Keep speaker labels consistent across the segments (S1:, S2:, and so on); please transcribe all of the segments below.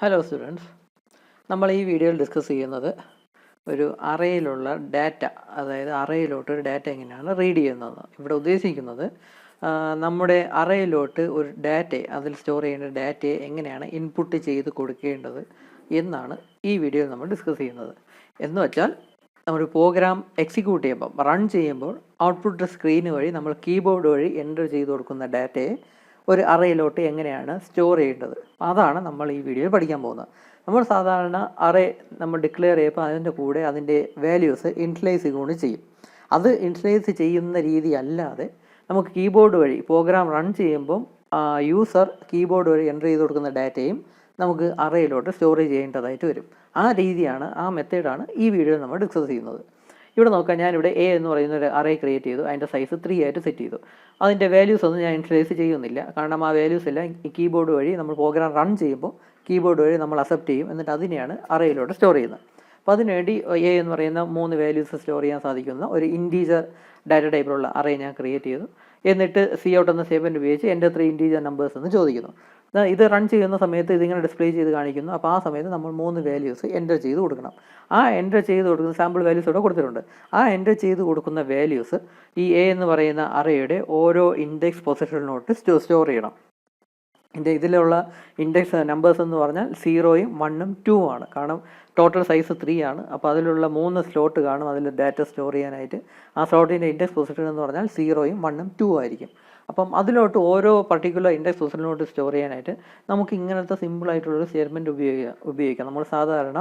S1: Hello students, നമ്മൾ ഈ വീഡിയോയിൽ ഡിസ്കസ് ചെയ്യുന്നത് ഒരു അറേയിലുള്ള ഡാറ്റ, അതായത് അറേയിലോട്ട് ഒരു ഡാറ്റ എങ്ങനെയാണ് റീഡ് ചെയ്യുന്നതെന്ന്. ഇവിടെ ഉദ്ദേശിക്കുന്നത് നമ്മുടെ അറേയിലോട്ട് ഒരു ഡാറ്റയെ, അതിൽ സ്റ്റോർ ചെയ്യേണ്ട ഡാറ്റയെ എങ്ങനെയാണ് ഇൻപുട്ട് ചെയ്ത് കൊടുക്കേണ്ടത് എന്നാണ് ഈ വീഡിയോയിൽ നമ്മൾ ഡിസ്കസ് ചെയ്യുന്നത്. എന്ന് വെച്ചാൽ നമ്മൾ പ്രോഗ്രാം എക്സിക്യൂട്ട് ചെയ്യുമ്പോൾ, റൺ ചെയ്യുമ്പോൾ ഔട്ട്പുട്ട് സ്ക്രീൻ വഴി നമ്മൾ കീബോർഡ് വഴി എൻ്റർ ചെയ്ത് കൊടുക്കുന്ന ഡാറ്റയെ ഒരു അറേയിലോട്ട് എങ്ങനെയാണ് സ്റ്റോർ ചെയ്യേണ്ടത്, അതാണ് നമ്മൾ ഈ വീഡിയോയിൽ പഠിക്കാൻ പോകുന്നത്. നമ്മൾ സാധാരണ അറേ നമ്മൾ ഡിക്ലെയർ ചെയ്യുമ്പോൾ അതിൻ്റെ കൂടെ അതിൻ്റെ വാല്യൂസ് ഇനിഷ്യലൈസ് ചെയ്യുകയാണ് ചെയ്യും. അത് ഇനിഷ്യലൈസ് ചെയ്യുന്ന രീതി അല്ലാതെ നമുക്ക് കീബോർഡ് വഴി പ്രോഗ്രാം റൺ ചെയ്യുമ്പം യൂസർ കീബോർഡ് വഴി എൻ്റർ ചെയ്ത് കൊടുക്കുന്ന ഡാറ്റയും നമുക്ക് അറേയിലോട്ട് സ്റ്റോർ ചെയ്യേണ്ടതായിട്ട് വരും. ആ രീതിയാണ്, ആ മെത്തേഡാണ് ഈ വീഡിയോയിൽ നമ്മൾ ഡിസ്കസ് ചെയ്യുന്നത്. ഇവിടെ നോക്കാം, ഞാനിവിടെ എ എന്ന് പറയുന്ന ഒരു അറേ ക്രിയേറ്റ് ചെയ്തു. അതിൻ്റെ സൈസ് 3 ആയിട്ട് സെറ്റ് ചെയ്തു. അതിൻ്റെ വാല്യൂസ് ഒന്നും ഞാൻ ഇനിഷ്യലൈസ് ചെയ്യുന്നില്ല, കാരണം ആ വാല്യൂസ് എല്ലാം ഈ കീബോർഡ് വഴി നമ്മൾ പ്രോഗ്രാം റൺ ചെയ്യുമ്പോൾ കീബോർഡ് വഴി നമ്മൾ അക്സെപ്റ്റ് ചെയ്യും. എന്നിട്ട് അതിനെയാണ് അറേയിലോട്ട് സ്റ്റോർ ചെയ്യുന്നത്. അപ്പോൾ അതിനുവേണ്ടി എ എന്ന് പറയുന്ന 3 വാല്യൂസ് സ്റ്റോർ ചെയ്യാൻ സാധിക്കുന്ന ഒരു ഇൻറ്റീജർ ഡാറ്റ ടൈപ്പിലുള്ള അറേ ഞാൻ ക്രിയേറ്റ് ചെയ്തു. എന്നിട്ട് സി ഔട്ട് എന്ന സ്റ്റേറ്റ്മെൻറ്റ് ഉപയോഗിച്ച് എൻ്റെ 3 ഇൻറ്റീജർ നമ്പേഴ്സ് എന്ന് ചോദിക്കുന്നു. ഇത് റൺ ചെയ്യുന്ന സമയത്ത് ഇതിങ്ങനെ ഡിസ്പ്ലേ ചെയ്ത് കാണിക്കുന്നു. അപ്പോൾ ആ സമയത്ത് നമ്മൾ 3 വാല്യൂസ് എൻ്റർ ചെയ്ത് കൊടുക്കണം. ആ എൻ്റർ ചെയ്ത് കൊടുക്കുന്ന സാമ്പിൾ വാല്യൂസ് ഇവിടെ കൊടുത്തിട്ടുണ്ട്. ആ എൻ്റർ ചെയ്ത് കൊടുക്കുന്ന വാല്യൂസ് ഈ എ എന്ന് പറയുന്ന അറേയുടെ ഓരോ ഇൻഡെക്സ് പൊസിഷനിലോട്ട് സ്റ്റോർ ചെയ്യണം. ഇതിലുള്ള ഇൻഡെക്സ് നമ്പേഴ്സ് എന്ന് പറഞ്ഞാൽ 0, 1, 2 ആണ്. കാരണം ടോട്ടൽ സൈസ് 3 ആണ്. അപ്പോൾ അതിലുള്ള 3 സ്ലോട്ട് കാണും അതിൽ ഡാറ്റ സ്റ്റോർ ചെയ്യാനായിട്ട്. ആ സ്ലോട്ടിൻ്റെ ഇൻഡെക്സ് പൊസിഷൻ എന്ന് പറഞ്ഞാൽ 0, 1, 2 ആയിരിക്കും. അപ്പം അതിലോട്ട് ഓരോ പർട്ടിക്കുലർ ഇൻഡെക്സ് പൊസിഷനിലോട്ട് സ്റ്റോർ ചെയ്യാനായിട്ട് നമുക്ക് ഇങ്ങനത്തെ സിമ്പിളായിട്ടുള്ളൊരു സ്റ്റേറ്റ്മെൻറ്റ് ഉപയോഗിക്കാം. നമ്മൾ സാധാരണ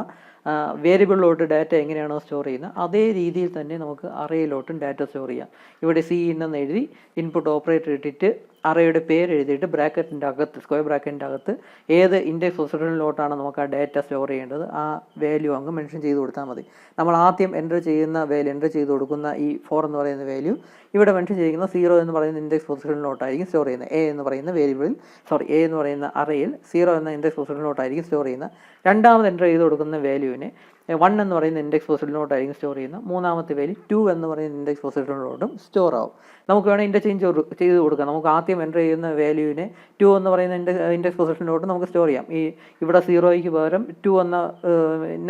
S1: വേരിയബിളിലോട്ട് ഡാറ്റ എങ്ങനെയാണോ സ്റ്റോർ ചെയ്യുന്നത് അതേ രീതിയിൽ തന്നെ നമുക്ക് അറേയിലോട്ടും ഡാറ്റ സ്റ്റോർ ചെയ്യാം. ഇവിടെ സി എന്ന് എഴുതി ഇൻപുട്ട് ഓപ്പറേറ്റർ ഇട്ടിട്ട് അറേയുടെ പേര് എഴുതിയിട്ട് ബ്രാക്കറ്റിൻ്റെ അകത്ത്, സ്ക്വയർ ബ്രാക്കറ്റിൻ്റെ അകത്ത് ഏത് ഇൻഡെക്സ് പൊസിഷനിലോട്ടാണ് നമുക്ക് ആ ഡാറ്റ സ്റ്റോർ ചെയ്യേണ്ടത് ആ വാല്യൂ അങ്ങ് മെൻഷൻ ചെയ്ത് കൊടുത്താൽ മതി. നമ്മൾ ആദ്യം എൻ്റർ ചെയ്ത് കൊടുക്കുന്ന ഈ 4 എന്ന് പറയുന്ന വാല്യൂ ഇവിടെ മെൻഷൻ ചെയ്യുന്ന 0 എന്ന് പറയുന്ന ഇൻഡെക്സ് പൊസിഷനിലോട്ടായിരിക്കും സ്റ്റോർ ചെയ്യുന്നത്. എ എന്ന് പറയുന്ന അറേയിൽ 0 എന്ന ഇൻഡെക്സ് പൊസിഷനിലോട്ടായിരിക്കും സ്റ്റോർ ചെയ്യുന്നത്. രണ്ടാമത് എൻ്റർ ചെയ്ത് കൊടുക്കുന്ന വാല്യൂവിനെ 1 എന്ന് പറയുന്ന ഇൻഡെക്സ് പൊസിഷനിലോട്ടായിരിക്കും സ്റ്റോർ ചെയ്യുന്നത്. മൂന്നാമത്തെ വാല്യൂ 2 എന്ന് പറയുന്ന ഇൻഡെക്സ് പൊസിഷനിലോട്ടും സ്റ്റോർ ആവും. നമുക്ക് വേണമെങ്കിൽ ഇൻ്റർചേഞ്ച് ചെയ്ത് കൊടുക്കാം. നമുക്ക് ആദ്യം എൻ്റർ ചെയ്യുന്ന വാല്യൂവിനെ 2 എന്ന് പറയുന്ന ഇൻഡെക്സ് പൊസിഷനിലോട്ട് നമുക്ക് സ്റ്റോർ ചെയ്യാം. ഇവിടെ 0യ്ക്ക് പകരം 2 എന്ന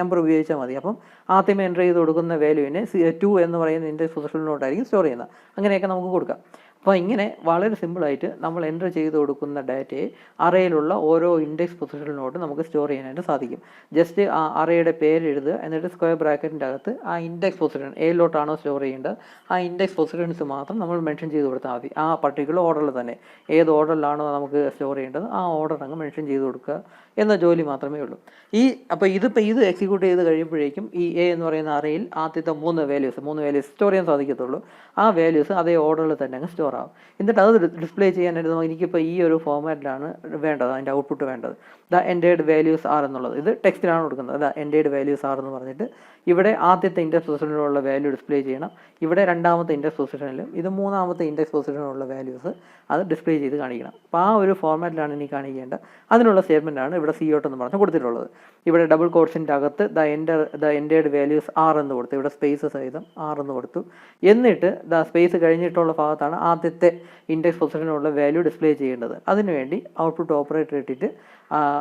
S1: നമ്പർ ഉപയോഗിച്ചാൽ മതി. അപ്പം ആദ്യം എൻ്റർ ചെയ്ത് കൊടുക്കുന്ന വാല്യൂവിനെ 2 എന്ന് പറയുന്ന ഇൻഡെക്സ് പൊസിഷനിലോട്ടായിരിക്കും സ്റ്റോർ ചെയ്യുന്നത്. അങ്ങനെയൊക്കെ നമുക്ക് കൊടുക്കാം. അപ്പോൾ ഇങ്ങനെ വളരെ സിമ്പിളായിട്ട് നമ്മൾ എൻ്റർ ചെയ്ത് കൊടുക്കുന്ന ഡാറ്റയെ അറേയിലുള്ള ഓരോ ഇൻഡെക്സ് പൊസിഷനിലോട്ട് നമുക്ക് സ്റ്റോർ ചെയ്യാനായിട്ട് സാധിക്കും. ജസ്റ്റ് ആ അറേയുടെ പേര് എഴുതുക, എന്നിട്ട് സ്ക്വയർ ബ്രാക്കറ്റിൻ്റെ അകത്ത് ആ ഇൻഡെക്സ് പൊസിഷൻ ഏതിലോട്ടാണോ സ്റ്റോർ ചെയ്യേണ്ടത് ആ ഇൻഡെക്സ് പൊസിഷൻസ് മാത്രം നമ്മൾ മെൻഷൻ ചെയ്ത് കൊടുത്താൽ മതി. ആ പർട്ടിക്കുലർ ഓർഡറിൽ തന്നെ ഏത് ഓർഡറിലാണോ നമുക്ക് സ്റ്റോർ ചെയ്യേണ്ടത് ആ ഓർഡർ അങ്ങ് മെൻഷൻ ചെയ്ത് കൊടുക്കുക എന്ന ജോലി മാത്രമേ ഉള്ളൂ. അപ്പോൾ ഇത് എക്സിക്യൂട്ട് ചെയ്ത് കഴിയുമ്പോഴേക്കും ഈ എ എന്ന് പറയുന്ന അറേയിൽ ആദ്യത്തെ 3 വാല്യൂസ് സ്റ്റോർ ചെയ്യാൻ സാധിക്കത്തുള്ളൂ. ആ വാല്യൂസ് അതേ ഓർഡറിൽ തന്നെ അങ്ങ് സ്റ്റോർ ആവും. എന്നിട്ട് അത് ഡിസ്പ്ലേ ചെയ്യാനായിട്ട് എനിക്കിപ്പോൾ ഈ ഒരു ഫോർമാറ്റിലാണ് വേണ്ടത്, അതിൻ്റെ ഔട്ട്പുട്ട് വേണ്ടത്. എൻ്റേഡ് വാല്യൂസ് ആർ എന്നുള്ളത് ഇത് ടെക്സ്റ്റിലാണ് കൊടുക്കുന്നത്. എൻ്റേഡ് വാല്യൂസ് ആർ എന്ന് പറഞ്ഞിട്ട് ഇവിടെ ആദ്യത്തെ ഇൻഡെക്സ് പൊസിഷനിലുള്ള വാല്യൂ ഡിസ്പ്ലേ ചെയ്യണം. ഇവിടെ രണ്ടാമത്തെ ഇൻഡെക്സ് പൊസിഷനിലും ഇത് മൂന്നാമത്തെ ഇൻഡെക്സ് പൊസിഷനിലുള്ള വാല്യൂസ് അത് ഡിസ്പ്ലേ ചെയ്ത് കാണിക്കണം. അപ്പോൾ ആ ഒരു ഫോർമാറ്റിലാണ് ഇനി കാണിക്കേണ്ടത്. അതിനുള്ള സ്റ്റേറ്റ്മെൻറ്റാണ് ഇവിടെ സി ഔട്ട് എന്ന് പറഞ്ഞ് കൊടുത്തിട്ടുള്ളത്. ഇവിടെ ഡബിൾ കോട്ട്സിൻ്റെ അകത്ത് ദ എൻ്റേഡ് വാല്യൂസ് ആർ എന്ന് കൊടുത്തു. ഇവിടെ സ്പേസ് സഹിതം ആർ എന്ന് കൊടുത്തു. എന്നിട്ട് സ്പേസ് കഴിഞ്ഞിട്ടുള്ള ഭാഗത്താണ് ആദ്യത്തെ ഇൻഡെക്സ് പൊസിഷനിലുള്ള വാല്യൂ ഡിസ്പ്ലേ ചെയ്യേണ്ടത്. അതിനുവേണ്ടി ഔട്ട്പുട്ട് ഓപ്പറേറ്റർ ഇട്ടിട്ട്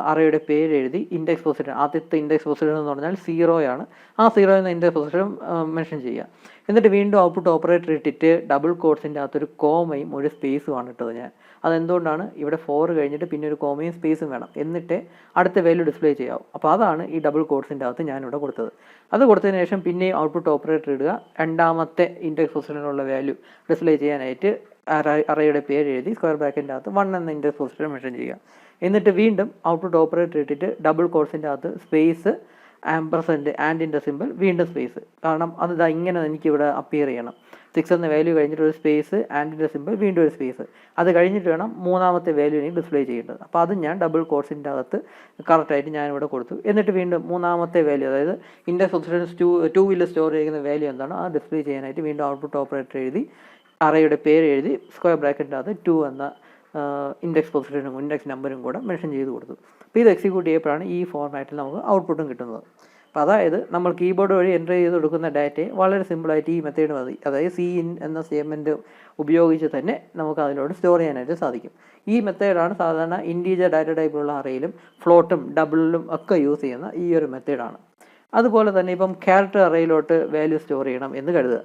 S1: അറേയുടെ പേര് എഴുതി ഇൻഡെക്സ് പൊസിഷൻ, ആദ്യത്തെ ഇൻഡെക്സ് പൊസിഷൻ എന്ന് പറഞ്ഞാൽ 0 ആണ്. ആ 0 എന്ന ഇൻഡെക്സ് പൊസിഷൻ മെൻഷൻ ചെയ്യുക. എന്നിട്ട് വീണ്ടും ഔട്ട്പുട്ട് ഓപ്പറേറ്റർ ഇട്ടിട്ട് ഡബിൾ കോട്ട്സിൻ്റെ അകത്തൊരു കോമയും ഒരു സ്പേസുമാണ് ഇട്ടത് ഞാൻ. അതെന്തുകൊണ്ടാണ്, ഇവിടെ 4 കഴിഞ്ഞിട്ട് പിന്നെ ഒരു കോമയും സ്പേസും വേണം, എന്നിട്ട് അടുത്ത വാല്യൂ ഡിസ്പ്ലേ ചെയ്യാവും. അപ്പോൾ അതാണ് ഈ ഡബിൾ കോട്ട്സിൻ്റെ അകത്ത് ഞാനിവിടെ കൊടുത്തത്. അത് കൊടുത്തതിന് ശേഷം പിന്നെയും ഔട്ട്പുട്ട് ഓപ്പറേറ്റർ ഇടുക. രണ്ടാമത്തെ ഇൻഡെക്സ് പൊസിഷനിലുള്ള വാല്യൂ ഡിസ്പ്ലേ ചെയ്യാനായിട്ട് അറേയുടെ പേര് എഴുതി സ്ക്വയർ ബ്രാക്കറ്റിൻ്റെ അകത്ത് 1 എന്ന ഇൻഡെക്സ് പൊസിഷൻ മെൻഷൻ ചെയ്യുക. എന്നിട്ട് വീണ്ടും ഔട്ട്പുട്ട് ഓപ്പറേറ്റർ ഇട്ടിട്ട് ഡബിൾ കോട്ട്സിൻ്റെ അകത്ത് സ്പേസ് ആംപർസെൻറ്റ് ആൻഡിൻ്റെ സിമ്പിൾ വീണ്ടും സ്പേസ്. കാരണം അത് ഇങ്ങനെ എനിക്കിവിടെ അപ്പിയർ ചെയ്യണം. 6 എന്ന വാല്യൂ കഴിഞ്ഞിട്ട് ഒരു സ്പേസ് ആൻഡിൻ്റെ സിമ്പിൾ വീണ്ടും ഒരു സ്പേസ്. അത് കഴിഞ്ഞിട്ട് വേണം മൂന്നാമത്തെ വാല്യൂവിനെ ഡിസ്പ്ലേ ചെയ്യേണ്ടത്. അപ്പോൾ അത് ഞാൻ ഡബിൾ കോട്ട്സിൻ്റെ അകത്ത് കറക്റ്റായിട്ട് ഞാനിവിടെ കൊടുത്തു. എന്നിട്ട് വീണ്ടും മൂന്നാമത്തെ വാല്യൂ, അതായത് ഇൻഡെക്സ് പൊസിഷൻ 2 സ്റ്റോർ ചെയ്യുന്ന വാല്യൂ എന്താണോ അത് ഡിസ്പ്ലേ ചെയ്യാനായിട്ട് വീണ്ടും ഔട്ട്പുട്ട് ഓപ്പറേറ്റർ എഴുതി അറേയുടെ പേര് എഴുതി സ്ക്വയർ ബ്രാക്കറ്റിൻ്റെ അകത്ത് 2 എന്ന ഇൻഡെക്സ് പൊസിഷനും ഇൻഡെക്സ് നമ്പറും കൂടെ മെൻഷൻ ചെയ്ത് കൊടുത്തു. അപ്പോൾ ഇത് എക്സിക്യൂട്ട് ചെയ്യപ്പോഴാണ് ഈ ഫോർമാറ്റിൽ നമുക്ക് ഔട്ട്പുട്ടും കിട്ടുന്നത്. അപ്പോൾ അതായത് നമ്മൾ കീബോർഡ് വഴി എൻ്റർ ചെയ്ത് കൊടുക്കുന്ന ഡാറ്റയെ വളരെ സിമ്പിളായിട്ട് ഈ മെത്തേഡ് മതി, അതായത് സി ഇൻ എന്ന സ്റ്റേറ്റ്മെൻറ്റ് ഉപയോഗിച്ച് തന്നെ നമുക്ക് അതിലോട്ട് സ്റ്റോർ ചെയ്യാനായിട്ട് സാധിക്കും. ഈ മെത്തേഡാണ് സാധാരണ ഇൻറ്റീജർ ഡാറ്റ ടൈപ്പുള്ള അറേയിലും ഫ്ലോട്ടും ഡബിളിലും ഒക്കെ യൂസ് ചെയ്യുന്ന ഈ ഒരു മെത്തേഡാണ്. അതുപോലെ തന്നെ ഇപ്പം ക്യാരക്ടർ അറേയിലോട്ട് വാല്യൂ സ്റ്റോർ ചെയ്യണം എന്ന് കരുതുക.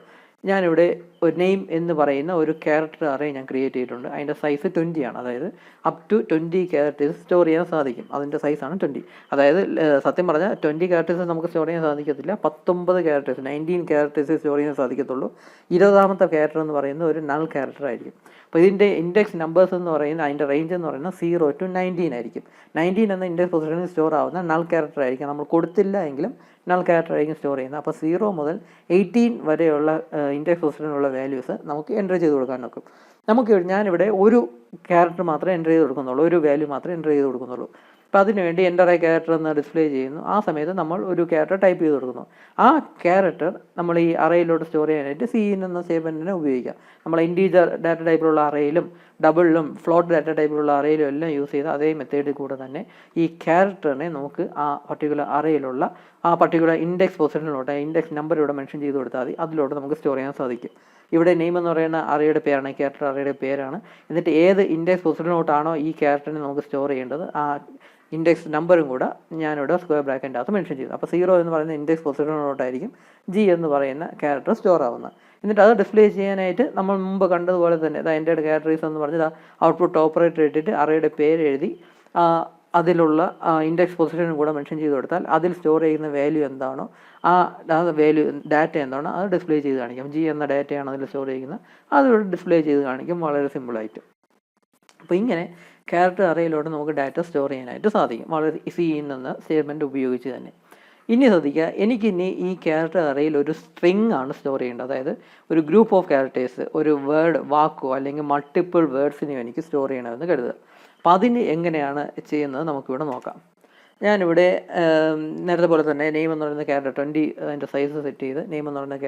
S1: ഞാനിവിടെ ഒരു നെയിം എന്ന് പറയുന്ന ഒരു ക്യാരക്ടർ അറേ ഞാൻ ക്രിയേറ്റ് ചെയ്തിട്ടുണ്ട്. അതിൻ്റെ സൈസ് 20 ആണ്, അതായത് അപ് ടു 20 ക്യാരക്ടേഴ്സ് സ്റ്റോർ ചെയ്യാൻ സാധിക്കും. അതിൻ്റെ സൈസാണ് 20. അതായത് സത്യം പറഞ്ഞാൽ 20 ക്യാരക്ടേഴ്സ് നമുക്ക് സ്റ്റോർ ചെയ്യാൻ സാധിക്കത്തില്ല, 19 ക്യാരക്ടേഴ്സ് 19 ക്യാരക്ടേഴ്സ് സ്റ്റോർ ചെയ്യാൻ സാധിക്കത്തുള്ളൂ. 20ാമത്തെ ക്യാരക്ടർ എന്ന് പറയുന്നത് ഒരു നൾ ക്യാരക്ടർ ആയിരിക്കും. അപ്പോൾ ഇതിൻ്റെ ഇൻഡെക്സ് നമ്പേഴ്സ് എന്ന് പറയുന്നത് അതിൻ്റെ റേഞ്ച് എന്ന് പറയുന്നത് 0 to 19 ആയിരിക്കും. 19 എന്ന ഇൻഡെക്സ് പൊസിഷനിൽ സ്റ്റോർ ആവുന്ന നൾ ക്യാരക്ടർ ആയിരിക്കും. നമ്മൾ കൊടുത്തില്ല എങ്കിലും നൾ ക്യാരക്ടർ ആയിരിക്കും സ്റ്റോർ ചെയ്യുന്നത്. അപ്പോൾ 0 മുതൽ 18 വരെയുള്ള ഇൻഡെക്സ് പൊസിഷനിലുള്ള വാല്യൂസ് നമുക്ക് എൻ്റർ ചെയ്ത് കൊടുക്കാൻ നോക്കും. ഞാനിവിടെ ഒരു ക്യാരക്ടർ മാത്രമേ എൻ്റർ ചെയ്ത് കൊടുക്കുന്നുള്ളൂ, ഒരു വാല്യൂ മാത്രമേ എൻ്റർ ചെയ്ത് കൊടുക്കുന്നുള്ളൂ. അപ്പോൾ അതിനുവേണ്ടി എൻ്റർ എ ക്യാരക്ടർ എന്ന് ഡിസ്പ്ലേ ചെയ്യുന്നു. ആ സമയത്ത് നമ്മൾ ഒരു ക്യാരക്ടർ ടൈപ്പ് ചെയ്ത് കൊടുക്കുന്നു. ആ ക്യാരക്ടർ നമ്മൾ ഈ അറേയിലോട്ട് സ്റ്റോർ ചെയ്യാനായിട്ട് സി ഇൻ എന്ന സ്റ്റേറ്റ്മെൻറ്റിനെ ഉപയോഗിക്കാം. നമ്മൾ ഇൻറ്റീജർ ഡാറ്റ ടൈപ്പിലുള്ള അറേയിലും ഡബിളിലും ഫ്ലോട്ട് ഡാറ്റ ടൈപ്പിലുള്ള അറേയിലും എല്ലാം യൂസ് ചെയ്ത് അതേ മെത്തേഡിൽ കൂടെ തന്നെ ഈ ക്യാരക്ടറിനെ നമുക്ക് ആ പർട്ടിക്കുലർ അറേയിലുള്ള ആ പർട്ടിക്കുലർ ഇൻഡെക്സ് പൊസിഷനിലോട്ട് ഇൻഡെക്സ് നമ്പർ ഇവിടെ മെൻഷൻ ചെയ്ത് കൊടുത്താൽ മതി, അതിലോട്ട് നമുക്ക് സ്റ്റോർ ചെയ്യാൻ സാധിക്കും. ഇവിടെ നെയിം എന്ന് പറയുന്ന അറേയുടെ പേരാണ്, ക്യാരക്ടർ അറേയുടെ പേരാണ്. എന്നിട്ട് ഏത് ഇൻഡെക്സ് പൊസിഷനിലോട്ടാണോ ഈ ക്യാരക്ടറിനെ നമുക്ക് സ്റ്റോർ ചെയ്യേണ്ടത് ആ ഇൻഡെക്സ് നമ്പറും കൂടെ ഞാനിവിടെ സ്ക്വയർ ബ്രാക്കറ്റിൻ്റെ അകത്ത് മെൻഷൻ ചെയ്തു. അപ്പോൾ 0 എന്ന് പറയുന്ന ഇൻഡെക്സ് പൊസിഷനിലോട്ടായിരിക്കും ജി എന്ന് പറയുന്ന ക്യാരക്ടർ സ്റ്റോർ ആവുന്നത്. എന്നിട്ട് അത് ഡിസ്പ്ലേ ചെയ്യാനായിട്ട് നമ്മൾ മുമ്പ് കണ്ടതുപോലെ തന്നെ എൻ്റെ ക്യാരക്ടറീസ് എന്ന് പറഞ്ഞത് ഔട്ട്പുട്ട് ഓപ്പറേറ്റർ ഇട്ടിട്ട് അറേയുടെ പേര് എഴുതി അതിലുള്ള ഇൻഡെക്സ് പൊസിഷനും കൂടെ മെൻഷൻ ചെയ്ത് കൊടുത്താൽ അതിൽ സ്റ്റോർ ചെയ്യുന്ന വാല്യൂ എന്താണോ ആ വാല്യൂ ഡാറ്റ എന്താണോ അത് ഡിസ്പ്ലേ ചെയ്ത് കാണിക്കും. ജി എന്ന ഡാറ്റയാണ് അതിൽ സ്റ്റോർ ചെയ്യുന്നത്, അതിലൂടെ ഡിസ്പ്ലേ ചെയ്ത് കാണിക്കും വളരെ സിമ്പിളായിട്ട്. അപ്പോൾ ഇങ്ങനെ ക്യാരക്ടർ അറേയിലോട്ട് നമുക്ക് ഡാറ്റ സ്റ്റോർ ചെയ്യാനായിട്ട് സാധിക്കും, വളരെ സി ഇൻ എന്ന സ്റ്റേറ്റ്മെൻറ്റ് ഉപയോഗിച്ച് തന്നെ. ഇനി ശ്രദ്ധിക്കുക, എനിക്കിനി ഈ ക്യാരക്ടർ അറേയിൽ ഒരു സ്ട്രിങ് ആണ് സ്റ്റോർ ചെയ്യേണ്ടത്. അതായത് ഒരു ഗ്രൂപ്പ് ഓഫ് ക്യാരക്ടേഴ്സ്, ഒരു വേർഡ് വാക്കോ അല്ലെങ്കിൽ മൾട്ടിപ്പിൾ വേർഡ്സിനെയോ എനിക്ക് സ്റ്റോർ ചെയ്യണമെന്ന് കരുതുക. അപ്പോൾ അതിന് എങ്ങനെയാണ് ചെയ്യുന്നത് നമുക്കിവിടെ നോക്കാം. ഞാനിവിടെ നേരത്തെ പോലെ തന്നെ നെയിം എന്ന് പറയുന്ന ക്യാരക്ടർ 20 അതിൻ്റെ സൈസ് സെറ്റ് ചെയ്ത് നെയിം എന്ന് പറയുന്ന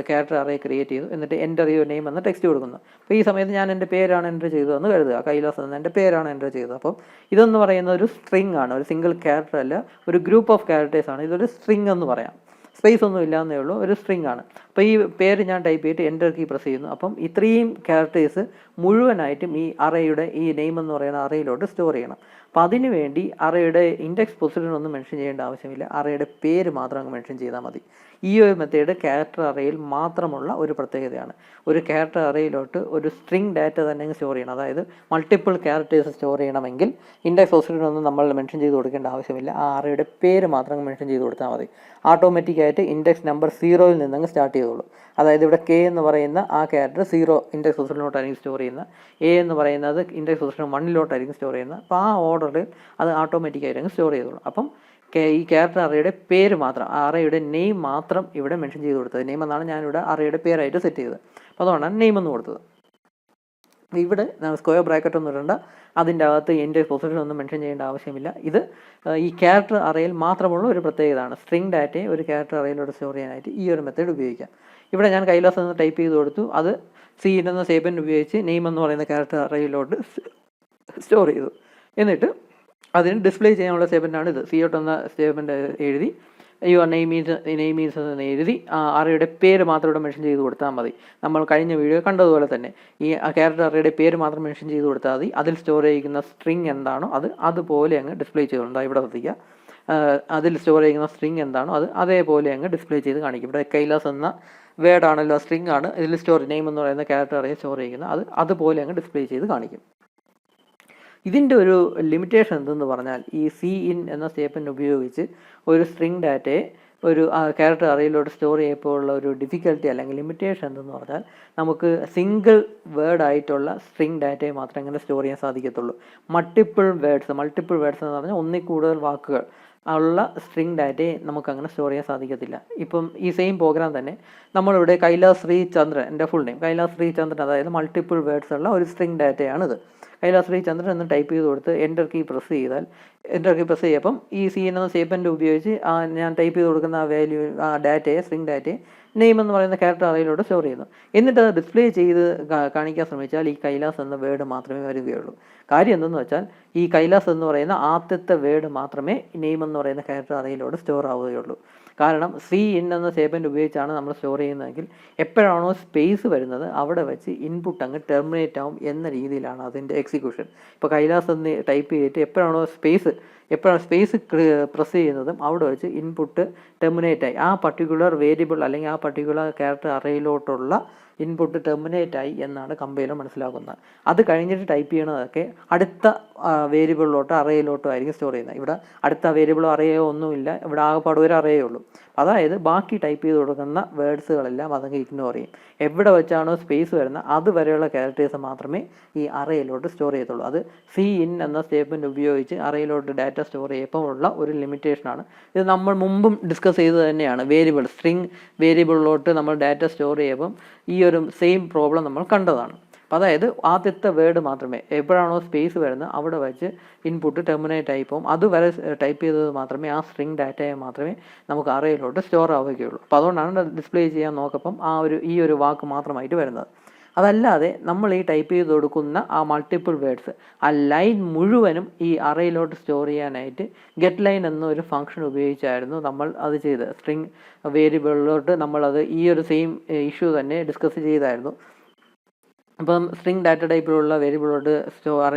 S1: ക്യാരക്ടർ അറേ ക്രിയേറ്റ് ചെയ്തു. എന്നിട്ട് എൻ്റർ യുവർ നെയിം എന്ന ടെക്സ്റ്റ് കൊടുക്കുന്നു. അപ്പോൾ ഈ സമയത്ത് ഞാൻ എൻ്റെ പേരാണ് എൻ്റർ ചെയ്തതെന്ന് കരുതുക, കൈലാസ് എന്ന എൻ്റെ പേരാണ് എൻ്റർ ചെയ്തത്. അപ്പം ഇതെന്ന് പറയുന്നത് ഒരു സ്ട്രിങ് ആണ്, ഒരു സിംഗിൾ ക്യാരക്ടർ അല്ല, ഒരു ഗ്രൂപ്പ് ഓഫ് ക്യാരക്ടേഴ്സ് ആണ്. ഇതൊരു സ്ട്രിങ് എന്ന് പറയാം, സ്പേസ് ഒന്നും ഇല്ലാന്നേ ഉള്ളൂ, ഒരു സ്ട്രിങ് ആണ്. അപ്പോൾ ഈ പേര് ഞാൻ ടൈപ്പ് ചെയ്തിട്ട് എൻ്റർ കീ പ്രസ് ചെയ്യുന്നു. അപ്പം ഇത്രയും ക്യാരക്ടേഴ്സ് മുഴുവനായിട്ടും ഈ അറേയുടെ ഈ നെയിം എന്ന് പറയുന്ന അറേയിലോട്ട് സ്റ്റോർ ചെയ്യണം. അപ്പോൾ അതിന് വേണ്ടി അറേയുടെ ഇൻഡെക്സ് പൊസിഷനൊന്നും മെൻഷൻ ചെയ്യേണ്ട ആവശ്യമില്ല, അറേയുടെ പേര് മാത്രം അങ്ങ് മെൻഷൻ ചെയ്താൽ മതി. ഈ ഒരു മെത്തേഡ് ക്യാരക്ടർ അറേയിൽ മാത്രമുള്ള ഒരു പ്രത്യേകതയാണ്. ഒരു ക്യാരക്ടർ അറേയിലോട്ട് ഒരു സ്ട്രിങ് ഡാറ്റ തന്നെ സ്റ്റോർ ചെയ്യണം. അതായത് മൾട്ടിപ്പിൾ ക്യാരക്ടേഴ്സ് സ്റ്റോർ ചെയ്യണമെങ്കിൽ ഇൻഡെക്സ് പൊസിഷനൊന്നും നമ്മൾ മെൻഷൻ ചെയ്ത് കൊടുക്കേണ്ട ആവശ്യമില്ല, ആ അറേയുടെ പേര് മാത്രം മെൻഷൻ ചെയ്ത് കൊടുത്താൽ മതി. ഓട്ടോമാറ്റിക്കായിട്ട് ഇൻഡെക്സ് നമ്പർ 0ൽ നിന്നങ്ങ് സ്റ്റാർട്ട് ചെയ്തോളൂ. അതായത് ഇവിടെ കെ എന്ന് പറയുന്ന ആ ക്യാരക്ടർ 0 ഇൻഡെക്സ് പൊസിഷനിലോട്ടായിരിക്കും സ്റ്റോർ ചെയ്യുന്നത്, എ എന്ന് പറയുന്നത് ഇൻഡെക്സ് പൊസിഷൻ 1ലോട്ടായിരിക്കും സ്റ്റോർ ചെയ്യുന്നത്. അപ്പോൾ ആ ഓർഡറിൽ അത് ഓട്ടോമാറ്റിക്കായിട്ട് അങ്ങ് സ്റ്റോർ ചെയ്തോളൂ. അപ്പം ഈ ക്യാരക്ടർ അറേയുടെ പേര് മാത്രം, ആ അറേയുടെ നെയിം മാത്രം ഇവിടെ മെൻഷൻ ചെയ്ത് കൊടുത്തത്. നെയിം എന്നാണ് ഞാനിവിടെ അറേയുടെ പേരായിട്ട് സെറ്റ് ചെയ്തത്, അപ്പോൾ അതുകൊണ്ടാണ് നെയിം എന്ന് കൊടുത്തത്. ഇവിടെ സ്ക്വയർ ബ്രാക്കറ്റ് ഒന്നും ഇടണ്ട, അതിൻ്റെ അകത്ത് എൻ്റെ പൊസിഷൻ ഒന്നും മെൻഷൻ ചെയ്യേണ്ട ആവശ്യമില്ല. ഇത് ഈ ക്യാരക്ടർ അറേയിൽ മാത്രമുള്ള ഒരു പ്രത്യേകതയാണ്. സ്ട്രിങ് ഡാറ്റയെ ഒരു ക്യാരക്ടർ അറേയിലോട്ട് സ്റ്റോർ ചെയ്യാനായിട്ട് ഈ ഒരു മെത്തേഡ് ഉപയോഗിക്കാം. ഇവിടെ ഞാൻ കൈലാസ് എന്ന് ടൈപ്പ് ചെയ്ത് കൊടുത്തു, അത് സി എന്ന സ്റ്റേറ്റ്മെൻറ്റ് ഉപയോഗിച്ച് നെയിം എന്ന് പറയുന്ന ക്യാരക്ടർ അറേയിലോട്ട് സ്റ്റോർ ചെയ്തു. എന്നിട്ട് അതിന് ഡിസ്പ്ലേ ചെയ്യാനുള്ള സ്റ്റേറ്റ്മെൻറ്റാണ് ഇത്. സി ഔട്ട് എന്ന സ്റ്റേറ്റ്മെൻറ്റ് എഴുതി യുവർ നെയിം ഈസ് എന്ന് എഴുതി അറേയുടെ പേര് മാത്രം ഇവിടെ മെൻഷൻ ചെയ്ത് കൊടുത്താൽ മതി. നമ്മൾ കഴിഞ്ഞ വീഡിയോ കണ്ടതുപോലെ തന്നെ ഈ ക്യാരക്ടർ അറേയുടെ പേര് മാത്രം മെൻഷൻ ചെയ്ത് കൊടുത്താൽ മതി. അതിൽ സ്റ്റോർ ചെയ്യുന്ന സ്ട്രിങ് എന്താണോ അത് അതുപോലെ അങ്ങ് ഡിസ്പ്ലേ ചെയ്തുകൊണ്ട് ഇവിടെ ശ്രദ്ധിക്കുക, അതിൽ സ്റ്റോർ ചെയ്യുന്ന സ്ട്രിങ് എന്താണോ അത് അതേപോലെ അങ്ങ് ഡിസ്പ്ലേ ചെയ്ത് കാണിക്കും. ഇവിടെ കൈലാസ് എന്ന വേർഡാണല്ലോ, സ്ട്രിങ് ആണ് ഇതിൽ സ്റ്റോർ നെയിം എന്ന് പറയുന്ന ക്യാരക്ടർ അറേ സ്റ്റോർ ചെയ്യുന്നത്, അത് അതുപോലെ അങ്ങ് ഡിസ്പ്ലേ ചെയ്ത് കാണിക്കും. ഇതിൻ്റെ ഒരു ലിമിറ്റേഷൻ എന്തെന്ന് പറഞ്ഞാൽ ഈ സി ഇൻ എന്ന സ്റ്റേറ്റ്മെൻറ്റ് ഉപയോഗിച്ച് ഒരു സ്ട്രിങ് ഡാറ്റയെ ഒരു ക്യാരക്ടർ അറേയിലോട്ട് സ്റ്റോർ ചെയ്യുമ്പോഴുള്ള ഒരു ഡിഫിക്കൽട്ടി അല്ലെങ്കിൽ ലിമിറ്റേഷൻ എന്തെന്ന് പറഞ്ഞാൽ നമുക്ക് സിംഗിൾ വേർഡ് ആയിട്ടുള്ള സ്ട്രിങ് ഡാറ്റയെ മാത്രമേ അങ്ങനെ സ്റ്റോർ ചെയ്യാൻ സാധിക്കത്തുള്ളൂ. മൾട്ടിപ്പിൾ വേർഡ്സ് എന്ന് പറഞ്ഞാൽ ഒന്നിൽ കൂടുതൽ വാക്കുകൾ ഉള്ള സ്ട്രിങ് ഡാറ്റയെ നമുക്കങ്ങനെ സ്റ്റോർ ചെയ്യാൻ സാധിക്കത്തില്ല. ഇപ്പം ഈ സെയിം പ്രോഗ്രാം തന്നെ നമ്മളിവിടെ കൈലാസ് ശ്രീചന്ദ്രൻ, എൻ്റെ ഫുൾ നെയിം കൈലാസ് ശ്രീചന്ദ്രൻ, അതായത് മൾട്ടിപ്പിൾ വേർഡ്സ് ഉള്ള ഒരു സ്ട്രിങ് ഡാറ്റയാണിത്. കൈലാസ് ശ്രീചന്ദ്രൻ എന്ന് ടൈപ്പ് ചെയ്ത് കൊടുത്ത് എൻ്റർ കീ പ്രസ് ചെയ്താൽ ചെയ്യുമ്പം ഈ സി എന്ന സ്റ്റേറ്റ്മെൻറ്റ് ഉപയോഗിച്ച് ഞാൻ ടൈപ്പ് ചെയ്ത് കൊടുക്കുന്ന ആ വാല്യൂ, ആ ഡാറ്റയെ, സ്ട്രിങ് ഡാറ്റയെ നെയിം എന്ന് പറയുന്ന ക്യാരക്ടർ അറയിലൂടെ സ്റ്റോർ ചെയ്യുന്നു. എന്നിട്ട് അത് ഡിസ്പ്ലേ ചെയ്ത് കാണിക്കാൻ ശ്രമിച്ചാൽ ഈ കൈലാസ് എന്ന വേർഡ് മാത്രമേ വരികയുള്ളൂ. കാര്യം എന്തെന്ന് വെച്ചാൽ ഈ കൈലാസ് എന്ന് പറയുന്ന ആദ്യത്തെ വേർഡ് മാത്രമേ നെയിം എന്ന് പറയുന്ന ക്യാരക്ടർ അറയിലൂടെ സ്റ്റോർ ആവുകയുള്ളൂ. കാരണം സി ഇൻ എന്ന സ്റ്റേറ്റ്മെൻറ്റ് ഉപയോഗിച്ചാണ് നമ്മൾ സ്റ്റോർ ചെയ്യുന്നതെങ്കിൽ എപ്പോഴാണോ സ്പേസ് വരുന്നത് അവിടെ വെച്ച് ഇൻപുട്ട് അങ്ങ് ടെർമിനേറ്റ് ആവും എന്ന രീതിയിലാണ് അതിൻ്റെ എക്സിക്യൂഷൻ. ഇപ്പോൾ കൈലാസ് എന്ന് ടൈപ്പ് ചെയ്തിട്ട് എപ്പോഴാണോ സ്പേസ് പ്രസ് ചെയ്യുന്നതും അവിടെ വെച്ച് ഇൻപുട്ട് ടെർമിനേറ്റായി ആ പർട്ടിക്കുലർ വേരിയബിൾ അല്ലെങ്കിൽ ആ പർട്ടിക്കുലർ ക്യാരക്ടർ അറയിലോട്ടുള്ള ഇൻപുട്ട് ടെർമിനേറ്റ് ആയി എന്നാണ് കമ്പൈലർ മനസ്സിലാക്കുന്നത്. അത് കഴിഞ്ഞിട്ട് ടൈപ്പ് ചെയ്യണതൊക്കെ അടുത്ത വേരിയബിളിലോട്ടോ അറയിലോട്ടോ ആയിരിക്കും സ്റ്റോർ ചെയ്യുന്നത്. ഇവിടെ അടുത്ത വേരിയബിളോ അറയോ ഒന്നുമില്ല, ഇവിടെ ആകെപ്പാട് ഒരു അറയേ ഉള്ളൂ. അതായത് ബാക്കി ടൈപ്പ് ചെയ്ത് കൊടുക്കുന്ന വേർഡ്സുകളെല്ലാം അതങ്ങ് ഇഗ്നോർ ചെയ്യും. എവിടെ വെച്ചാണോ സ്പേസ് വരുന്നത് അതുവരെയുള്ള ക്യാരക്ടേഴ്സ് മാത്രമേ ഈ അറയിലോട്ട് സ്റ്റോർ ചെയ്യത്തുള്ളൂ. അത് സി ഇൻ എന്ന സ്റ്റേറ്റ്മെൻറ്റ് ഉപയോഗിച്ച് അറയിലോട്ട് ഡാറ്റ സ്റ്റോർ ചെയ്യുമ്പോൾ ഉള്ള ഒരു ലിമിറ്റേഷനാണ്. ഇത് നമ്മൾ മുമ്പും ഡിസ്കസ് ചെയ്തത് തന്നെയാണ്. സ്ട്രിങ് വേരിയബിളിലോട്ട് നമ്മൾ ഡാറ്റ സ്റ്റോർ ചെയ്യുമ്പം ഈ ഒരു സെയിം പ്രോബ്ലം നമ്മൾ കണ്ടതാണ്. അതായത് ആദ്യത്തെ വേർഡ് മാത്രമേ, എപ്പോഴാണോ സ്പേസ് വരുന്നത് അവിടെ വെച്ച് ഇൻപുട്ട് ടെർമിനേറ്റ് ആയി പോകും. അതുവരെ ടൈപ്പ് ചെയ്തത് മാത്രമേ, ആ സ്ട്രിങ് ഡാറ്റയെ മാത്രമേ നമുക്ക് അറയിലോട്ട് സ്റ്റോർ ആവുകയുള്ളൂ. അപ്പോൾ അതുകൊണ്ടാണ് ഡിസ്പ്ലേ ചെയ്യാൻ നോക്കപ്പം ഈ ഒരു വാക്ക് മാത്രമായിട്ട് വരുന്നത്. അതല്ലാതെ നമ്മൾ ഈ ടൈപ്പ് ചെയ്ത് കൊടുക്കുന്ന ആ മൾട്ടിപ്പിൾ വേർഡ്സ്, ആ ലൈൻ മുഴുവനും ഈ അറയിലോട്ട് സ്റ്റോർ ചെയ്യാനായിട്ട് ഗെറ്റ് ലൈൻ എന്നൊരു ഫംഗ്ഷൻ ഉപയോഗിച്ചായിരുന്നു നമ്മൾ അത് ചെയ്തത്. സ്ട്രിങ് വേരിയബിളിലോട്ട് നമ്മളത് ഈ ഒരു സെയിം ഇഷ്യൂ തന്നെ ഡിസ്കസ് ചെയ്തായിരുന്നു. അപ്പം സ്ട്രിങ് ഡാറ്റ ടൈപ്പിലുള്ള വേരിയബിളോട്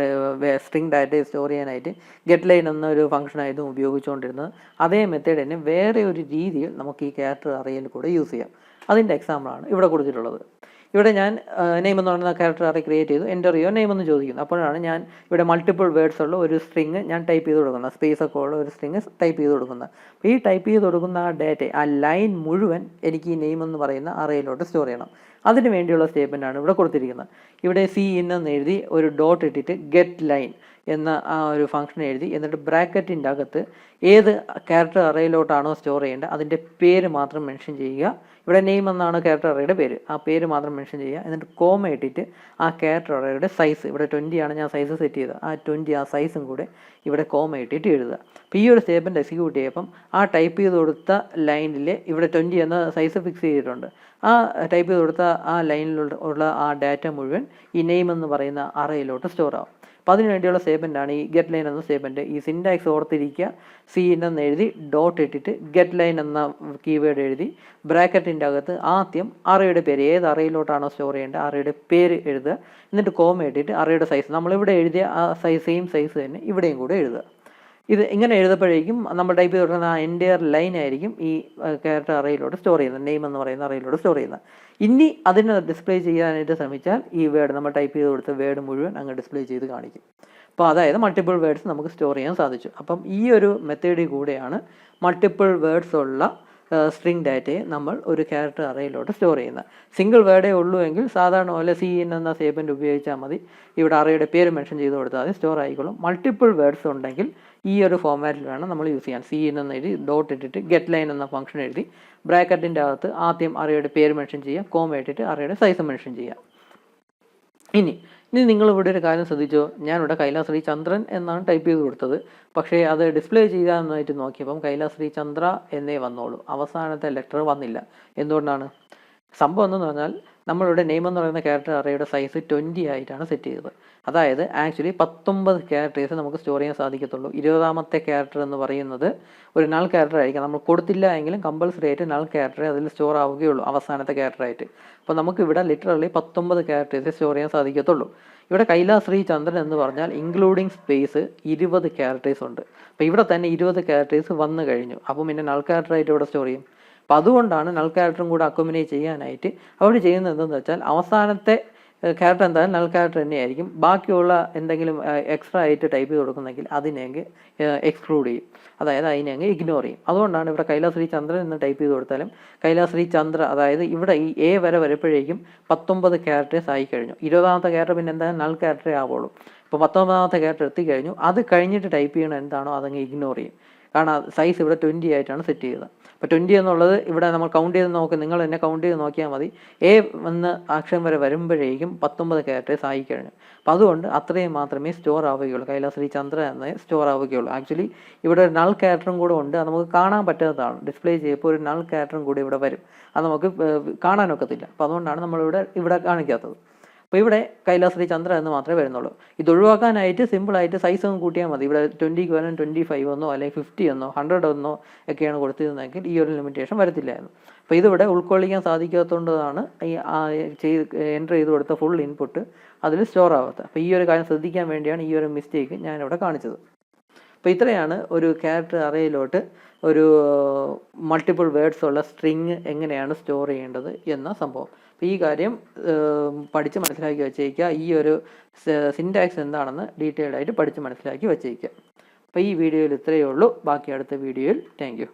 S1: സ്ട്രിങ് ഡാറ്റയെ സ്റ്റോർ ചെയ്യാനായിട്ട് ഗെറ്റ് ലൈൻ എന്നൊരു ഫംഗ്ഷനായിരുന്നു ഉപയോഗിച്ചുകൊണ്ടിരുന്നത്. അതേ മെത്തേഡ് തന്നെ വേറെ ഒരു രീതിയിൽ നമുക്ക് ഈ ക്യാരക്ടർ അറയിൽ കൂടെ യൂസ് ചെയ്യാം. അതിൻ്റെ എക്സാമ്പിളാണ് ഇവിടെ കൊടുത്തിട്ടുള്ളത്. ഇവിടെ ഞാൻ നെയിം എന്ന് പറയുന്ന ക്യാരക്ടർ അറേ ക്രിയേറ്റ് ചെയ്തു, എൻ്റർ ചെയ്യോ നെയിം എന്ന് ചോദിക്കുന്നു. അപ്പോഴാണ് ഞാൻ ഇവിടെ മൾട്ടിപ്പിൾ വേർഡ്സ് ഉള്ള ഒരു സ്ട്രിങ് ഞാൻ ടൈപ്പ് ചെയ്ത് കൊടുക്കുന്നത്, സ്പേസ് ഒക്കെ ഉള്ള ഒരു സ്ട്രിങ് ടൈപ്പ് ചെയ്ത് കൊടുക്കുന്നത്. അപ്പോൾ ഈ ടൈപ്പ് ചെയ്ത് കൊടുക്കുന്ന ആ ഡാറ്റ, ആ ലൈൻ മുഴുവൻ എനിക്ക് ഈ നെയിം എന്ന് പറയുന്ന അറയിലോട്ട് സ്റ്റോർ ചെയ്യണം. അതിന് വേണ്ടിയുള്ള സ്റ്റേറ്റ്മെൻറ്റാണ് ഇവിടെ കൊടുത്തിരിക്കുന്നത്. ഇവിടെ സി ഇൻ എന്ന് എഴുതി ഒരു ഡോട്ട് ഇട്ടിട്ട് ഗെറ്റ് ലൈൻ എന്ന ആ ഒരു ഫംഗ്ഷൻ എഴുതി, എന്നിട്ട് ബ്രാക്കറ്റിൻ്റെ അകത്ത് ഏത് ക്യാരക്ടർ അറയിലോട്ടാണോ സ്റ്റോർ ചെയ്യേണ്ടത് അതിൻ്റെ പേര് മാത്രം മെൻഷൻ ചെയ്യുക. ഇവിടെ നെയിം എന്നാണ് ക്യാരക്ടർ അറയുടെ പേര്, ആ പേര് മാത്രം മെൻഷൻ ചെയ്യുക. എന്നിട്ട് കോമ ഇട്ടിട്ട് ആ ക്യാരക്ടർ അറയുടെ സൈസ്, ഇവിടെ 20 ആണ് ഞാൻ സൈസ് സെറ്റ് ചെയ്തത്, ആ 20 ആ സൈസും കൂടെ ഇവിടെ കോമ ഇട്ടിട്ട് എഴുതുക. അപ്പോൾ ഈ ഒരു സ്റ്റേറ്റ്മെൻറ്റ് എക്സിക്യൂട്ട് ചെയ്യുമ്പം ആ ടൈപ്പ് ചെയ്ത് കൊടുത്ത ലൈനിൽ ഇവിടെ 20 എന്ന സൈസ് ഫിക്സ് ചെയ്തിട്ടുണ്ട്. ആ ടൈപ്പ് ചെയ്ത് കൊടുത്ത ആ ലൈനിലുള്ള ആ ഡാറ്റ മുഴുവൻ ഈ നെയിം എന്ന് പറയുന്ന അറയിലോട്ട് സ്റ്റോർ ആവും. അപ്പോൾ അതിന് വേണ്ടിയുള്ള സ്റ്റേറ്റ്മെൻറ്റാണ് ഈ ഗെറ്റ് ലൈൻ എന്ന സ്റ്റേറ്റ്മെൻറ്റ്. ഈ സിൻടാക്സ് ഓർത്തിരിക്കുക, സി എന്ന് എഴുതി ഡോട്ട് ഇട്ടിട്ട് ഗെറ്റ് ലൈൻ എന്ന കീവേഡ് എഴുതി ബ്രാക്കറ്റിൻ്റെ അകത്ത് ആദ്യം അറയുടെ പേര്, ഏത് അറയിലോട്ടാണോ സ്റ്റോർ ചെയ്യേണ്ടത് അറയുടെ പേര് എഴുതുക. എന്നിട്ട് കോമ ഇട്ടിട്ട് അറയുടെ സൈസ്, നമ്മളിവിടെ എഴുതിയ ആ സെയിം സൈസ് തന്നെ ഇവിടെയും കൂടെ എഴുതുക. ഇത് ഇങ്ങനെ എഴുതപ്പോഴേക്കും നമ്മൾ ടൈപ്പ് ചെയ്ത് കൊടുക്കുന്ന ആ എൻ്റയർ ലൈൻ ആയിരിക്കും ഈ ക്യാരക്ടർ അറയിലോട്ട് സ്റ്റോർ ചെയ്യുന്നത്, നെയിം എന്ന് പറയുന്ന അറയിലോട്ട് സ്റ്റോർ ചെയ്യുന്നത്. ഇനി അതിനെ ഡിസ്പ്ലേ ചെയ്യാനായിട്ട് ശ്രമിച്ചാൽ ഈ വേർഡ്, നമ്മൾ ടൈപ്പ് ചെയ്ത് കൊടുത്ത വേർഡ് മുഴുവൻ അങ്ങ് ഡിസ്പ്ലേ ചെയ്ത് കാണിക്കും. അപ്പോൾ അതായത് മൾട്ടിപ്പിൾ വേർഡ്സ് നമുക്ക് സ്റ്റോർ ചെയ്യാൻ സാധിച്ചു. അപ്പം ഈ ഒരു മെത്തേഡിൽ കൂടെയാണ് മൾട്ടിപ്പിൾ വേർഡ്സ് ഉള്ള സ്ട്രിങ് ഡാറ്റയെ നമ്മൾ ഒരു ക്യാരക്ടർ അറയിലോട്ട് സ്റ്റോർ ചെയ്യുന്നത്. സിംഗിൾ വേർഡേ ഉള്ളൂ എങ്കിൽ സാധാരണ പോലെ സി ഇൻ എന്ന സ്റ്റേറ്റ്മെൻറ്റ് ഉപയോഗിച്ചാൽ മതി. ഇവിടെ അറയുടെ പേര് മെൻഷൻ ചെയ്ത് കൊടുത്താൽ മതി, സ്റ്റോർ ആയിക്കോളും. മൾട്ടിപ്പിൾ വേർഡ്സ് ഉണ്ടെങ്കിൽ ഈ ഒരു ഫോമാറ്റിൽ വേണം നമ്മൾ യൂസ് ചെയ്യാൻ. സി ഇൻ എന്ന് എഴുതി ഡോട്ട് ഇട്ടിട്ട് ഗെറ്റ് ലൈൻ എന്ന ഫംഗ്ഷൻ എഴുതി ബ്രാക്കറ്റിൻ്റെ അകത്ത് ആദ്യം അറയുടെ പേര് മെൻഷൻ ചെയ്യുക, കോമ ഇട്ടിട്ട് അറയുടെ സൈസ് മെൻഷൻ ചെയ്യുക. ഇനി നിങ്ങൾ ഇവിടെ ഒരു കാര്യം ശ്രദ്ധിച്ചോ, ഞാനിവിടെ കൈലാസ് ശ്രീചന്ദ്രൻ എന്നാണ് ടൈപ്പ് ചെയ്ത് കൊടുത്തത്. പക്ഷേ അത് ഡിസ്പ്ലേ ചെയ്യാനായിട്ട് നോക്കിയപ്പം കൈലാസ് ശ്രീചന്ദ്ര എന്നേ വന്നോളൂ, അവസാനത്തെ ലെറ്റർ വന്നില്ല. എന്തുകൊണ്ടാണ്? സംഭവം എന്തെന്ന് പറഞ്ഞാൽ നമ്മളിവിടെ നെയിം എന്ന് പറയുന്ന ക്യാരക്ടർ അറയുടെ സൈസ് 20 ആയിട്ടാണ് സെറ്റ് ചെയ്തത്. അതായത് ആക്ച്വലി 19 ക്യാരക്ടേഴ്സ് നമുക്ക് സ്റ്റോർ ചെയ്യാൻ സാധിക്കത്തുള്ളൂ. 20ാമത്തെ ക്യാരക്ടർ എന്ന് പറയുന്നത് ഒരു നൾ ക്യാരക്ടർ ആയിരിക്കും. നമ്മൾ കൊടുത്തില്ല എങ്കിലും കമ്പൾസറി ആയിട്ട് നൾ ക്യാരക്ടറെ അതിൽ സ്റ്റോർ ആവുകയുള്ളൂ അവസാനത്തെ ക്യാരക്ടറായിട്ട്. അപ്പോൾ നമുക്കിവിടെ ലിറ്ററലി 19 ക്യാരക്ടേഴ്സ് സ്റ്റോർ ചെയ്യാൻ സാധിക്കത്തുള്ളൂ. ഇവിടെ കൈലാസ് ശ്രീചന്ദ്രൻ എന്ന് പറഞ്ഞാൽ ഇൻക്ലൂഡിങ് സ്പേസ് 20 ക്യാരക്ടേഴ്സ് ഉണ്ട്. അപ്പോൾ ഇവിടെ തന്നെ 20 ക്യാരക്ടേഴ്സ് വന്നു കഴിഞ്ഞു. അപ്പോൾ പിന്നെ നൾ ക്യാരക്ടറായിട്ട് ഇവിടെ സ്റ്റോർ ചെയ്യും. അപ്പോൾ അതുകൊണ്ടാണ് നൾ ക്യാരക്ടറും കൂടെ അക്കോമഡേറ്റ് ചെയ്യാനായിട്ട് അവർ ചെയ്യുന്നത് എന്തെന്ന് വെച്ചാൽ അവസാനത്തെ ക്യാരക്ടർ എന്തായാലും നൾ ക്യാരക്ടർ തന്നെയായിരിക്കും. ബാക്കിയുള്ള എന്തെങ്കിലും എക്സ്ട്രാ ആയിട്ട് ടൈപ്പ് ചെയ്ത് കൊടുക്കുന്നെങ്കിൽ അതിനെങ്ങ് എക്സ്ക്ലൂഡ് ചെയ്യും, അതായത് അതിനെങ്ങ് ഇഗ്നോർ ചെയ്യും. അതുകൊണ്ടാണ് ഇവിടെ കൈലാസ് ശ്രീചന്ദ്രൻ എന്ന് ടൈപ്പ് ചെയ്ത് കൊടുത്താലും കൈലാസ് ശ്രീചന്ദ്ര, അതായത് ഇവിടെ ഈ എ വരെ വരുമ്പോഴേക്കും 19 ക്യാരക്ടേഴ്സ് ആയി കഴിഞ്ഞു. 20ാമത്തെ ക്യാരക്ടർ പിന്നെ എന്തായാലും നൾ ക്യാരക്ടറേ ആവുള്ളൂ. അപ്പോൾ 19ാമത്തെ ക്യാരക്ടർ എത്തിക്കഴിഞ്ഞു. അത് കഴിഞ്ഞിട്ട് ടൈപ്പ് ചെയ്യണം എന്താണോ അതങ്ങ് ഇഗ്നോർ ചെയ്യും. കാരണം സൈസ് ഇവിടെ 20 ആയിട്ടാണ് സെറ്റ് ചെയ്തത്. അപ്പോൾ 20 എന്നുള്ളത് ഇവിടെ നമ്മൾ കൗണ്ട് ചെയ്ത് നോക്കി, നിങ്ങൾ എന്നെ കൗണ്ട് ചെയ്ത് നോക്കിയാൽ മതി. എ എന്ന അക്ഷരം വരെ വരുമ്പോഴേക്കും 19 ക്യാരക്ടേഴ്സ് ആയിക്കഴിഞ്ഞു. അപ്പോൾ അതുകൊണ്ട് അത്രയും മാത്രമേ സ്റ്റോർ ആവുകയുള്ളൂ, കൈലാശ്രീ ചന്ദ്ര എന്നേ സ്റ്റോർ ആവുകയുള്ളൂ. ആക്ച്വലി ഇവിടെ ഒരു നൾ ക്യാരക്ടറും കൂടെ ഉണ്ട്, അത് നമുക്ക് കാണാൻ പറ്റാത്തതാണ്. ഡിസ്പ്ലേ ചെയ്യുമ്പോൾ ഒരു നൾ ക്യാരക്ടറും കൂടി ഇവിടെ വരും, അത് നമുക്ക് കാണാനൊക്കത്തില്ല. അപ്പോൾ അതുകൊണ്ടാണ് നമ്മളിവിടെ കാണിക്കാത്തത്. അപ്പോൾ ഇവിടെ കൈലാശ്രീ ചന്ദ്ര എന്ന് മാത്രമേ വരുന്നുള്ളൂ. ഇത് ഒഴിവാക്കാനായിട്ട് സിമ്പിളായിട്ട് സൈസ് ഒന്ന് കൂട്ടിയാൽ മതി. ഇവിടെ 20 പകരം 25 എന്നോ അല്ലെങ്കിൽ 50 എന്നോ 100 എന്നോ ഒക്കെയാണ് കൊടുത്തിരുന്നതെങ്കിൽ ഈ ഒരു ലിമിറ്റേഷൻ വരത്തില്ലായിരുന്നു. അപ്പോൾ ഇതിവിടെ ഉൾക്കൊള്ളിക്കാൻ സാധിക്കാത്തതുകൊണ്ടാണ് ഈ എൻ്റർ ചെയ്ത് കൊടുത്ത ഫുൾ ഇൻപുട്ട് അതിൽ സ്റ്റോർ ആവാത്തത്. അപ്പോൾ ഈ ഒരു കാര്യം ശ്രദ്ധിക്കാൻ വേണ്ടിയാണ് ഈ ഒരു മിസ്റ്റേക്ക് ഞാനിവിടെ കാണിച്ചത്. അപ്പോൾ ഇത്രയാണ് ഒരു ക്യാരക്ടർ അറേയിലോട്ട് ഒരു മൾട്ടിപ്പിൾ വേർഡ്സ് ഉള്ള സ്ട്രിങ് എങ്ങനെയാണ് സ്റ്റോർ ചെയ്യേണ്ടത് എന്ന സംഭവം. അപ്പോൾ ഈ കാര്യം പഠിച്ച് മനസ്സിലാക്കി വെച്ചേക്കുക. ഈ ഒരു സിൻടാക്സ് എന്താണെന്ന് ഡീറ്റെയിൽഡ് ആയിട്ട് പഠിച്ച് മനസ്സിലാക്കി വെച്ചേക്കുക. അപ്പോൾ ഈ വീഡിയോയിൽ ഇത്രയേ ഉള്ളൂ. ബാക്കി അടുത്ത വീഡിയോയിൽ. Thank you.